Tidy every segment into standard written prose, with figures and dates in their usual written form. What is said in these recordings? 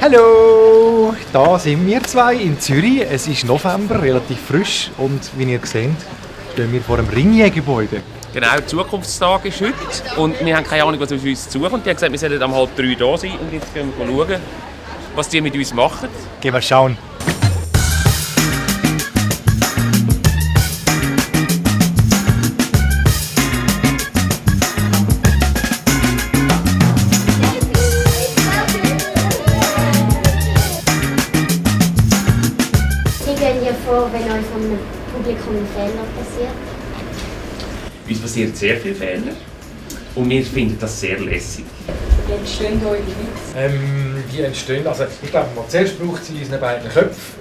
Hallo, da sind wir zwei in Zürich. Es ist November, relativ frisch und wie ihr seht, stehen wir vor einem Ringier-Gebäude. Genau, Zukunftstag ist heute und wir haben keine Ahnung, was auf uns zukommt. Die haben gesagt, wir sollten um 2:30 da sein und jetzt gehen wir schauen, was die mit uns machen. Gehen wir schauen. Wenn euch vom Publikum ein Fehler passiert? Uns passieren sehr viele Fehler und wir finden das sehr lässig. Wie entstehen eure Witze? Die entstehen, also ich glaube, zuerst braucht sie in unseren beiden Köpfen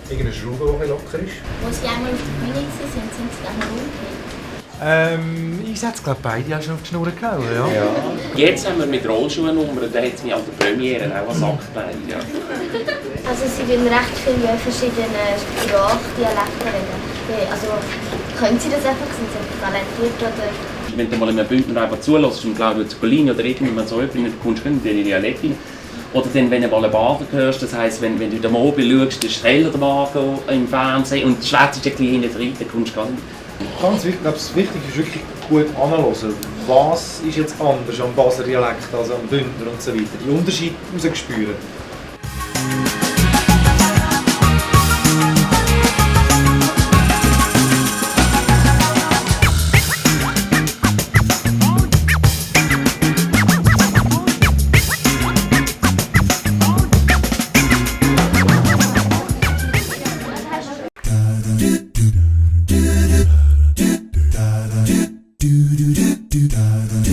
irgendeine Schraube, die locker ist. Als sie einmal auf der Bühne waren, sind sie dann umgekehrt. Ich setze glaube beide auch schon auf die Schnur gehauen, ja. Jetzt haben wir mit Rollschuhnummern, da hat es mich an der Premiere auch als Aktbein. Ja. Also sie reden recht viele verschiedene Sprachdialekte reden. Also können sie das einfach? Sind sie einfach talentiert oder? Wenn du mal in einem Bündner einfach zulässt, und Claudio Zuccolini oder irgendjemand so etwas, dann kommst du in die Dialekte. Oder dann, wenn du mal einen Wagen hörst, das heisst, wenn du den Mobil schaust, dann ist heller der Wagen im Fernsehen und schwätzt ein bisschen hinten rein, dann kommst du gar nicht. Ganz wichtig, das Wichtige ist wirklich gut anhören. Was ist jetzt anders am Basler Dialekt als am Bündner und so weiter. Die Unterschiede rausspüren. do do do do do